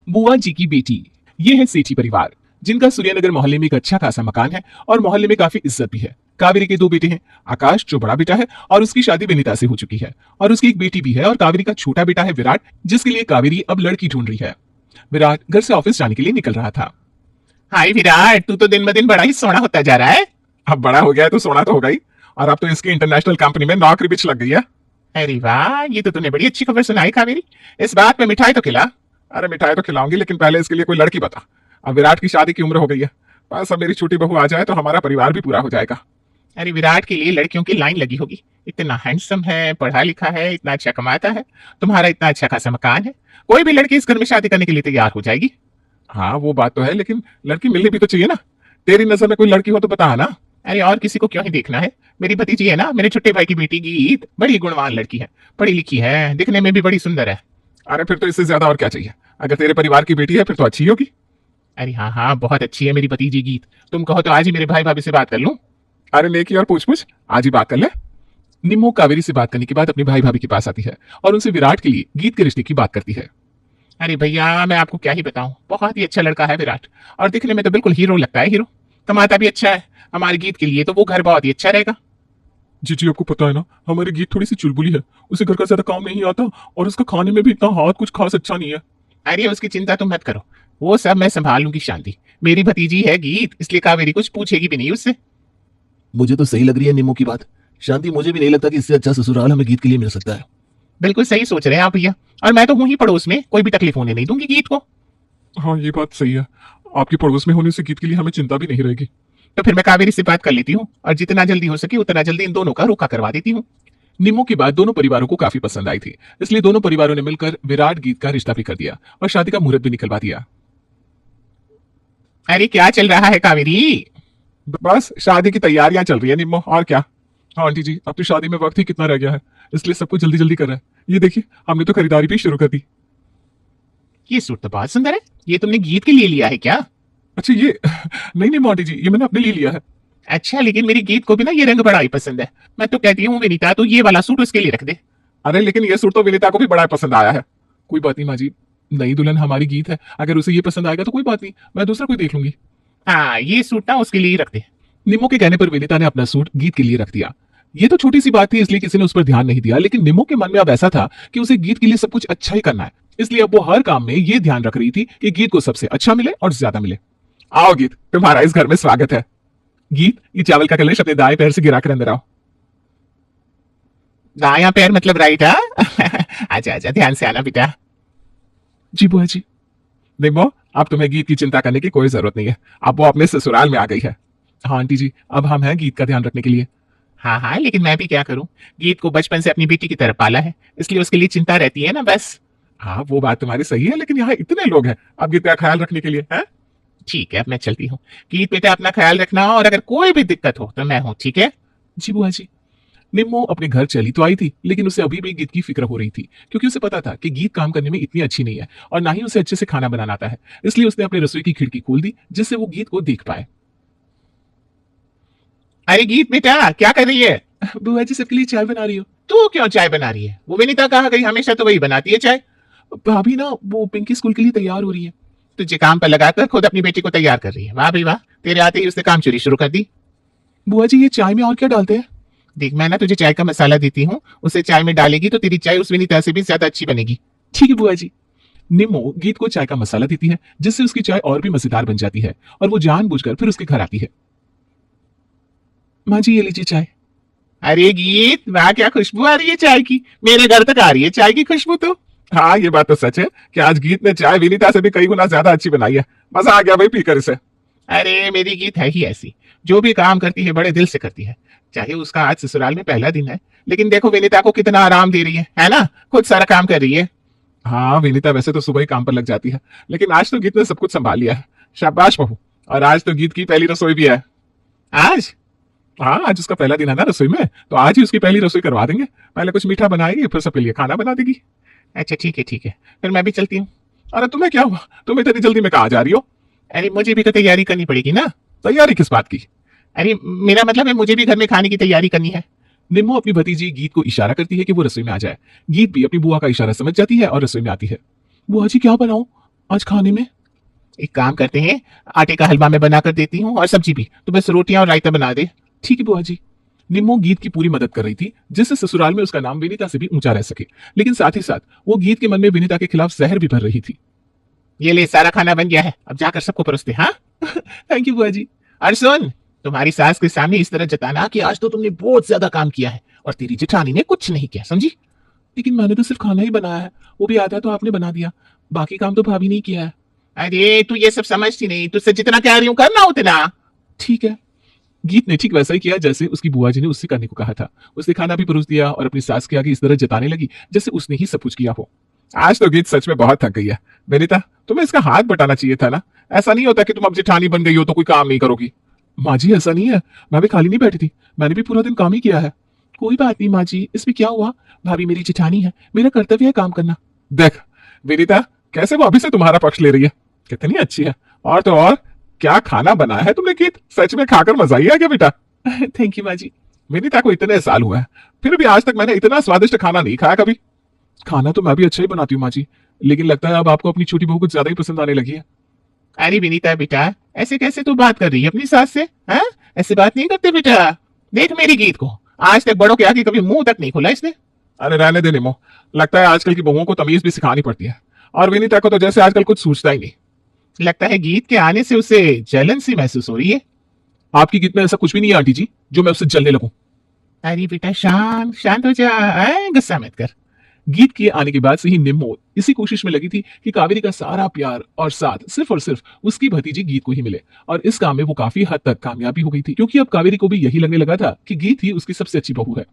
बुआ जी की बेटी। ये है सेठी परिवार, जिनका सूर्यनगर मोहल्ले में एक अच्छा खासा मकान है और मोहल्ले में काफी इज्जत भी है। कावेरी के दो बेटे हैं, आकाश जो बड़ा बेटा है और उसकी शादी विनीता से हो चुकी है, और उसकी एक बेटी भी है और कावेरी का छोटा बेटा है विराट, जिसके लिए कावेरी अब लड़की ढूंढ रही है। विराट घर से ऑफिस जाने के लिए निकल रहा था। हाय विराट, तू तो दिन ब दिन बड़ा ही सोना होता जा रहा है। अब बड़ा हो गया है तो सोना तो होगा ही, और अब तो इसकी इंटरनेशनल कंपनी में नौकरी भी लग गई है। अरे वाह, ये तो तूने बड़ी अच्छी खबर सुनाई कावेरी। इस बात में मिठाई तो खिला। अरे मिठाई तो खिलाऊंगी, लेकिन पहले इसके लिए कोई लड़की बता। अब विराट की शादी की उम्र हो गई है, बस अब मेरी छोटी बहू आ जाए तो हमारा परिवार भी पूरा हो जाएगा। अरे विराट के लिए लड़कियों की लाइन लगी होगी। इतना हैंडसम है, पढ़ा लिखा है, इतना अच्छा कमाता है, तुम्हारा इतना अच्छा खासा मकान है, कोई भी लड़की इस घर में शादी करने के लिए तैयार हो जाएगी। हाँ वो बात तो है, लेकिन लड़की मिलनी भी तो चाहिए ना। तेरी नजर में कोई लड़की हो तो बता ना। अरे और किसी को क्यों ही देखना है, मेरी भतीजी है ना, मेरे छोटे भाई की बेटी गीत, बड़ी गुणवान लड़की है, पढ़ी लिखी है, दिखने में भी बड़ी सुंदर है। अरे फिर तो इससे ज्यादा और क्या चाहिए, अगर तेरे परिवार की बेटी है फिर तो अच्छी होगी। अरे हाँ हाँ, बहुत अच्छी है मेरी भतीजी गीत, तुम कहो तो आज ही मेरे भाई भाभी से बात कर लूं। अरे नेकी और पूछ पूछ, आज ही बात कर ले। निम्मो कावेरी से बात करने के बाद अपने भाई भाभी के पास आती है और उनसे विराट के लिए गीत के रिश्ते की बात करती है। अरे भैया, मैं आपको क्या ही बताऊं, बहुत ही अच्छा लड़का है विराट, और दिखने में तो बिल्कुल हीरो लगता है, हीरो। कमाता भी अच्छा है, हमारे गीत के लिए तो वो घर बहुत ही अच्छा रहेगा। जी जी, आपको पता है ना, हमारी गीत थोड़ी सी चुलबुली है, उसे घर का ज्यादा काम नहीं आता, और उसका खाने में भी इतना हाथ कुछ खास अच्छा नहीं है। अरे उसकी चिंता तुम मत करो, वो सब मैं संभाल लूंगी शांति। मेरी भतीजी है गीत, इसलिए कावेरी कुछ पूछेगी भी नहीं उससे। मुझे तो सही लग रही है निम्मो की बात। शांति, मुझे भी नहीं लगता कि इससे अच्छा ससुराल हमें गीत के लिए मिल सकता है। बिल्कुल सही सोच रहे हैं आप भैया, और मैं तो हूं ही पड़ोस में, कोई भी तकलीफ होने नहीं दूंगी गीत को। हाँ ये बात सही है, आपकी पड़ोस में होने से गीत के लिए हमें चिंता भी नहीं रहेगी। तो फिर मैं कावेरी से बात कर लेती हूँ, और जितना जल्दी हो सके उतना जल्दी इन दोनों का रोका करवा देती हूँ। निम्मो की बात दोनों परिवारों को काफी पसंद आई थी, इसलिए दोनों परिवारों ने मिलकर विराट गीत का रिश्ता भी कर दिया और शादी का मुहूर्त भी निकलवा दिया। अरे क्या चल रहा है कावेरी? बस शादी की तैयारियां चल रही है निम्मो, और क्या। हाँ आंटी जी, अब तो शादी में वक्त ही कितना रह गया है, इसलिए सब कुछ जल्दी जल्दी कर रहा है। ये देखिए, हमने तो खरीदारी भी शुरू कर दी। ये सूट तो बहुत सुंदर है, ये तुमने गीत के लिए लिया है क्या? अच्छा ये नहीं नहीं आंटी जी, ये मैंने अपने लिए लिया है। अच्छा, लेकिन मेरी गीत को भी ना ये रंग बड़ा ही पसंद है। मैं तो कहती हूँ विनीता, तो ये वाला सूट उसके लिए रख दे। अरे लेकिन ये सूट तो विनीता को भी बड़ा पसंद आया है। कोई बात नहीं माँ जी, नई दुल्हन हमारी गीत है, अगर उसे ये पसंद आएगा तो कोई बात नहीं, मैं दूसरा कोई देख लूंगी। हाँ ये सूट ना उसके लिए ही रख दे। निम्मो के कहने पर विनीता ने अपना सूट गीत के लिए रख दिया। ये तो छोटी सी बात थी, इसलिए किसी ने उस पर ध्यान नहीं दिया, लेकिन निम्मो के मन में अब ऐसा था कि उसे गीत के लिए सब कुछ अच्छा ही करना है, इसलिए अब वो हर काम में ये ध्यान रख रही थी कि गीत को सबसे अच्छा मिले और ज्यादा मिले। आओ गीत, तुम्हारा इस घर में स्वागत है। गीत, ये चावल का कलश अपने दाएं पैर से गिराकर अंदर आओ। दायां पैर मतलब राइट? हाँ आजा आजा, ध्यान से आना बेटा। जी बुआ जी। निम्मो, अब तुम्हें गीत की चिंता करने की कोई जरूरत नहीं है, अब वो अपने ससुराल में आ गई है। हाँ आंटी जी, अब हम हैं गीत का ध्यान रखने के लिए। हाँ हाँ, लेकिन मैं भी क्या करूं, गीत को बचपन से अपनी बेटी की तरफ पाला है, इसलिए उसके लिए चिंता रहती है ना बस। हाँ वो बात तुम्हारी सही है, लेकिन यहाँ इतने लोग हैं अब गीत का ख्याल रखने के लिए है। ठीक है, अब मैं चलती हूँ। गीत बेटा अपना ख्याल रखना, और अगर कोई भी दिक्कत हो तो मैं हूँ, ठीक है? जी बुआ जी। निम्मो अपने घर चली तो आई थी, लेकिन उसे अभी भी गीत की फिक्र हो रही थी, क्योंकि उसे पता था कि गीत काम करने में इतनी अच्छी नहीं है और ना ही उसे अच्छे से खाना बनाना आता है, इसलिए उसने अपने रसोई की खिड़की खोल दी जिससे वो गीत को देख पाए। अरे गीत बेटा, क्या कर रही है? बुआ जी सबके लिए चाय बना रही हो। तू क्यों चाय बना रही है? वो विनीता कहाँ गई? हमेशा तो वही बनाती है चाय। भाभी ना, वो पिंकी स्कूल के लिए तैयार हो रही है। तुझे काम पर लगाकर खुद अपनी बेटी को तैयार कर रही है, वाह भाई वाह, तेरे आते ही उसने काम चोरी शुरू कर दी। बुआ जी ये चाय में और क्या डालते हैं? देख, मैं ना तुझे चाय का मसाला देती हूँ, उसे चाय में डालेगी तो तेरी चाय उस विनीता से भी ज्यादा अच्छी बनेगी। ठीक है बुआ जी। निम्मो गीत को चाय का मसाला देती है, जिससे उसकी चाय और भी मजेदार बन जाती है, और वो जानबूझकर फिर उसके घर आती है। माँ जी ये लीजिए चाय। अरे गीत, वाह क्या खुशबू आ रही है चाय की, मेरे घर तक आ रही है चाय की खुशबू तो। हाँ ये बात तो सच है कि आज गीत ने चाय विनीता से भी कई गुना ज्यादा अच्छी बनाई है, मजा आ गया भाई पीकर इसे। अरे मेरी गीत है ही ऐसी, जो भी काम करती है बड़े दिल से करती है, चाहे उसका आज ससुराल में पहला दिन है, लेकिन देखो विनीता को कितना आराम दे रही है ना, खुद सारा काम कर रही है। हाँ विनीता वैसे तो सुबह ही काम पर लग जाती है, लेकिन आज तो गीत ने सब कुछ संभाल लिया है, शाबाश बहू। और आज तो गीत की पहली रसोई भी है। आज? हाँ आज उसका पहला दिन है ना रसोई में, तो आज ही उसकी पहली रसोई करवा देंगे, पहले कुछ मीठा बनाएगी फिर सबके लिए खाना बना देगी। अच्छा ठीक है ठीक है, फिर मैं भी चलती हूँ। अरे तुम्हें क्या हुआ, तुम इतनी जल्दी में कहाँ जा रही हो? अरे मुझे भी तो तैयारी करनी पड़ेगी ना। तैयारी किस बात की? अरे मेरा मतलब है मुझे भी घर में खाने की तैयारी करनी है। निम्मो अपनी भतीजी गीत को इशारा करती है कि वो रसोई में आ जाए। गीत भी अपनी बुआ का इशारा समझ जाती है और रसोई में आती है। बुआ जी क्या बनाऊं? आज खाने में एक काम करते हैं, आटे का हलवा मैं बना कर देती हूँ और सब्जी भी, तो बस रोटियां और रायता बना दे। ठीक है बुआ जी। निम्मो गीत की पूरी मदद कर रही थी, जिससे ससुराल में उसका नाम विनीता से भी ऊंचा रह सके, लेकिन साथ ही साथ वो गीत के मन में विनीता के खिलाफ जहर भी भर रही थी। ये ले, सारा खाना बन गया है, अब जाकर सबको परोसते। हाँ थैंक यू बुआ जी। और सुन, तुम्हारी सास के सामने इस तरह जताना कि आज तो तुमने बहुत ज्यादा काम किया है और तेरी जेठानी ने कुछ नहीं किया, समझी? लेकिन मैंने तो सिर्फ खाना ही बनाया है, वो भी आधा तो आपने बना दिया, बाकी काम तो भाभी ने किया है। अरे तू ये सब समझती नहीं, तुझसे जितना कह रही हूँ करना उतना। ठीक है। गीत ने ठीक वैसा ही किया जैसे उसकी बुआ जी ने उससे करने को कहा था। उसने खाना भी परोस दिया और अपनी सास के आगे इस तरह जताने लगी जैसे उसने ही सब कुछ किया हो। आज तो गीत सच में बहुत थक गई है। बेनीता, तुम्हें इसका हाथ बटाना चाहिए था ना। ऐसा नहीं होता कि तुम अब जेठानी बन गई हो तो कोई काम नहीं करोगी। माँ जी ऐसा नहीं है, मैं भी खाली नहीं बैठी थी, मैंने भी पूरा दिन काम ही किया है। कोई बात नहीं माँ जी, इसमें क्या हुआ, भाभी मेरी जेठानी है, मेरा कर्तव्य है काम करना। देख विनीता, कैसे वो अभी से तुम्हारा पक्ष ले रही है, कितनी अच्छी है। और तो और क्या खाना बनाया है तुमने गीत, सच में खाकर मजा ही आ गया बेटा। थैंक यू माँ जी। विनीता को इतने साल हुए हैं, फिर भी आज तक मैंने इतना स्वादिष्ट खाना नहीं खाया कभी। खाना तो मैं भी अच्छा ही बनाती हूँ माँ जी, लेकिन लगता है अब आपको अपनी छोटी बहू कुछ ज्यादा ही पसंद आने लगी है। अरे विनीता बेटा, ऐसे कैसे तू बात कर रही है अपनी सास से? हाँ, ऐसे बात नहीं करते बेटा। देख मेरी गीत को, आज तक बड़ों के आगे कभी मुंह तक नहीं खोला इसने। अरे रहने दे निमो, लगता है आजकल की बहुओं को तमीज भी सिखानी पड़ती है, और विनीता को तो जैसे आजकल कुछ सूझता ही नहीं। लगता है गीत के आने से उसे जलन सी महसूस हो रही है। आपकी गीत में ऐसा कुछ भी नहीं है आंटी जी जो मैं उससे जलने लगूं। अरे बेटा शांत शांत हो जा, गुस्सा मत कर। गीत के आने के बाद से ही निम्मो इसी कोशिश में लगी थी कि कावेरी का सारा प्यार और साथ सिर्फ और सिर्फ उसकी भतीजी गीत को ही मिले, और इस काम में वो काफी हद तक कामयाबी हो गई थी, क्योंकि अब कावेरी को भी यही लगने लगा था कि गीत ही उसकी सबसे अच्छी बहू है।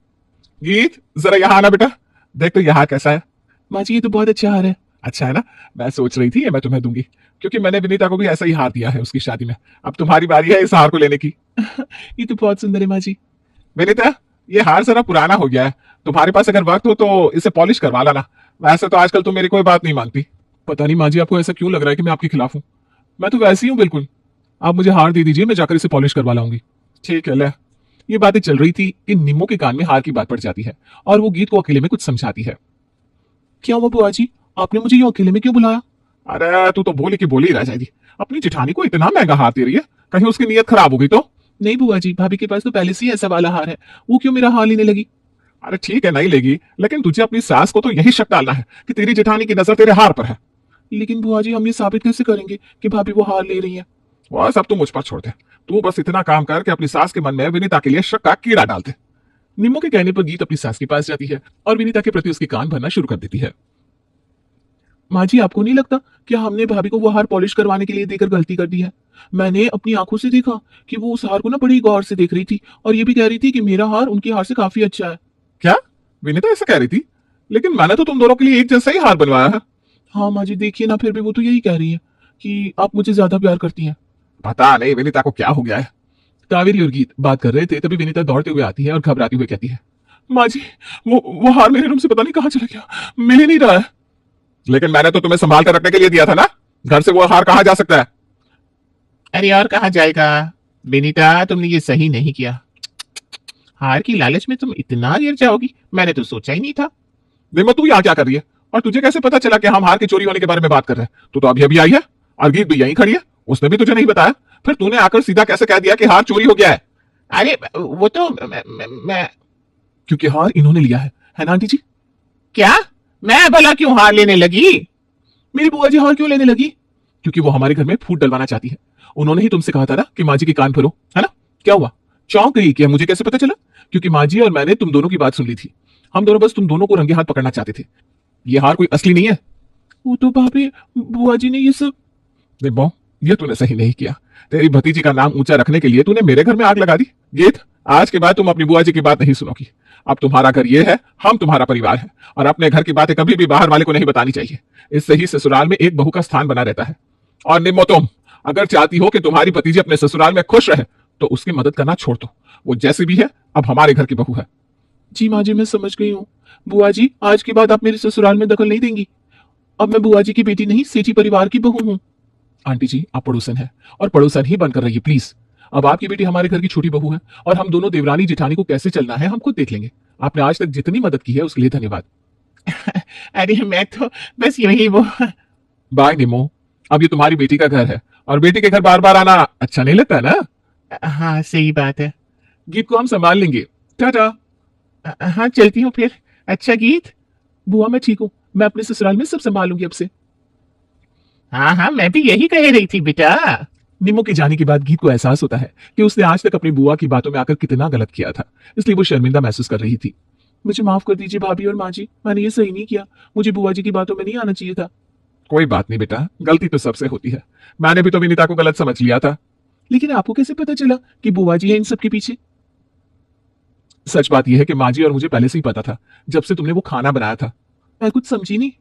गीत जरा यहाँ आना बेटा, देख तो यहाँ कैसा है। माँ जी ये तो बहुत अच्छा हार है। अच्छा है ना, मैं सोच रही थी ये मैं तुम्हें दूंगी, क्योंकि मैंने विनीता को भी ऐसा ही हार दिया है उसकी शादी में। अब तुम्हारी बारी है इस हार को लेने की। ये तो बहुत सुंदर है माँ जी। विनीता, ये हार जरा पुराना हो गया है, तुम्हारे पास अगर वक्त हो तो इसे पॉलिश करवा लाना। वैसे तो आजकल तुम मेरी कोई बात नहीं मानती। पता नहीं माँ जी आपको ऐसा क्यों लग रहा है कि मैं आपके खिलाफ हूँ, मैं तो वैसी हूँ बिल्कुल। आप मुझे हार दे दीजिए, मैं जाकर इसे पॉलिश करवा लाऊंगी। ठीक है ले। ये बातें चल रही थी कि निम्मो के कान में हार की बात पड़ जाती है और वो गीत को अकेले में कुछ समझाती है। क्या हुआ बुआ जी, आपने मुझे ये अकेले में क्यों बुलाया? अरे तू तो बोली की बोली रह जाएगी, अपनी जेठानी को इतना महंगा हार दे रही है, कहीं उसकी नीयत खराब हो गई तो। नहीं बुआ जी, भाभी के पास तो पहले से ही ऐसा वाला हार है, वो क्यों मेरा हार लेने लगी? अरे ठीक है नहीं लेगी, लेकिन तुझे अपनी सास को तो यही शक डालना है कि तेरी जेठानी की नजर तेरे हार पर है। लेकिन बुआ जी हम ये साबित कैसे करेंगे कि भाभी वो हार ले रही है? वह सब तू मुझ पर छोड़ दे, तू बस इतना काम कर कि अपनी सास के मन में विनीता के लिए शक का कीड़ा डाल दे। निम्मो के कहने पर गीत अपनी सास के पास जाती है और विनीता के प्रति उसकी कान भरना शुरू कर देती है। माँ जी आपको नहीं लगता कि हमने भाभी को वो हार पॉलिश करवाने के लिए देकर गलती कर दी है? मैंने अपनी आंखों से देखा कि वो उस हार को ना बड़ी गौर से देख रही थी और ये भी कह रही थी कि मेरा हार उनके हार से काफी अच्छा है। क्या विनीता ऐसा कह रही थी? लेकिन मैंने तो तुम दोनों के लिए एक जैसा ही हार बनवाया है। हाँ माँ जी देखिए ना, फिर भी वो तो यही कह रही है कि आप मुझे ज्यादा प्यार करती हैं। पता नहीं विनीता को क्या हो गया है। कावेरी और गीत बात कर रहे थे तभी विनीता दौड़ते हुए आती है और घबराती हुई कहती है, माँ जी वो हार मेरे रूम से पता नहीं कहाँ चला गया, मिल ही नहीं रहा है। लेकिन मैंने तो तुम्हें संभाल कर रखने के लिए दिया था ना, घर से वो हार कहाँ जा सकता है? अरे और कहाँ जाएगा विनीता, तुमने ये सही नहीं किया। हार की लालच में तुम इतना गिर जाओगी, मैंने तो सोचा ही नहीं था। निम्मो तू यहाँ क्या कर रही है, और तुझे कैसे पता चला कि हम हार के चोरी होने के बारे में बात कर रहे हैं? तू तो अभी अभी आई है और गीत भी यहीं खड़ी है, उसने भी तुझे नहीं बताया, फिर तूने आकर सीधा कैसे कह दिया कि हार चोरी हो गया है? अरे वो तो मैं क्योंकि हार इन्होंने लिया है ना आंटी जी? क्या? मैं भला क्यों हार लेने लगी? मेरी बुआ जी हार क्यों लेने लगी? क्योंकि वो हमारे घर में फूट डलवाना चाहती है। उन्होंने ही तुमसे कहा था ना कि माँ जी के कान भरो, है ना? क्या हुआ, चौंक गई क्या? मुझे कैसे पता चला? क्योंकि माँ जी और मैंने तुम दोनों की बात सुन ली थी, हम दोनों बस तुम दोनों को रंगे हाथ पकड़ना चाहते थे। ये हार कोई असली नहीं है। वो तो भाभी बुआ जी ने ये सब। देखो ये तूने सही नहीं किया, तेरी भतीजी का नाम ऊंचा रखने के लिए तूने मेरे घर में आग लगा दी। गीत, आज के बाद तुम अपनी बुआ जी की बात नहीं सुनोगी। अब तुम्हारा घर ये है, हम तुम्हारा परिवार है, और अपने घर की बातें कभी भी बाहर वाले को नहीं बतानी चाहिए। इससे ही ससुराल में एक बहू का स्थान बना रहता है। और निम्मो तुम अगर चाहती हो कि तुम्हारी भतीजी अपने ससुराल में खुश रहे तो उसकी मदद करना छोड़ दो, वो जैसी भी है अब हमारे घर की बहू है। जी माँ जी मैं समझ गई हूँ। बुआ जी आज के बाद आप मेरे ससुराल में दखल नहीं देंगी, अब मैं बुआ जी की बेटी नहीं सेठी परिवार की बहू हूँ। आंटी जी आप पड़ोसन है और पड़ोसन ही बनकर रहिए प्लीज। अब आपकी बेटी हमारे घर की छोटी बहू है और हम दोनों देवरानी जिठानी को कैसे चलना है हम खुद देख लेंगे। आपने आज तक जितनी मदद की है उसके लिए धन्यवाद। अरे मैं तो बस यही वो। बाय निमो, अब ये तुम्हारी बेटी का घर है और बेटी के घर बार बार आना अच्छा नहीं लगता ना। हाँ सही बात है। गीत को हम संभाल लेंगे। टाटा। हाँ चलती हूँ फिर। अच्छा गीत। बुआ मैं ठीक हूँ, मैं अपने ससुराल में सब संभालूंगी अब से। हाँ हाँ मैं भी यही कह रही थी बेटा। निमो के जाने के बाद गीत को एहसास होता है कि उसने आज तक अपनी बुआ की बातों में आकर कितना गलत किया था, इसलिए वो शर्मिंदा महसूस कर रही थी। मुझे माफ कर दीजिए भाभी और माँ जी, मैंने ये सही नहीं किया, मुझे बुआ जी की बातों में नहीं आना चाहिए था। कोई बात नहीं बेटा, गलती तो सबसे होती है। मैंने भी तो विनीता को गलत समझ लिया था। लेकिन आपको कैसे पता चला कि बुआ जी है इन सब के पीछे? सच बात यह है कि माँ जी और मुझे पहले से ही पता था, जब से तुमने वो खाना बनाया था। मैं कुछ समझी नहीं।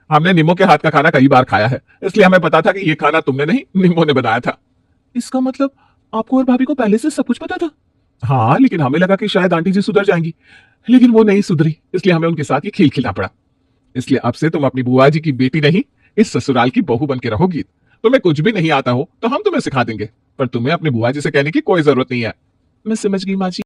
हमने निमो के हाथ का खाना कई बार खाया है, इसलिए हमें पता था कि ये खाना तुमने नहीं निमो ने बनाया था। इसका मतलब आपको और भाभी को पहले से सब कुछ पता था? हाँ, लेकिन हमें लगा कि शायद आंटी जी सुधर जाएंगी, लेकिन वो नहीं सुधरी, इसलिए हमें उनके साथ ये खेल खेलना पड़ा। इसलिए अब से तुम अपनी बुआ जी की बेटी नहीं, इस ससुराल की बहू बन के रहोगी। तुम्हें कुछ भी नहीं आता हो तो हम तुम्हें सिखा देंगे, पर तुम्हें अपनी बुआ जी से कहने की कोई जरूरत नहीं है। मैं समझ गई माँ जी।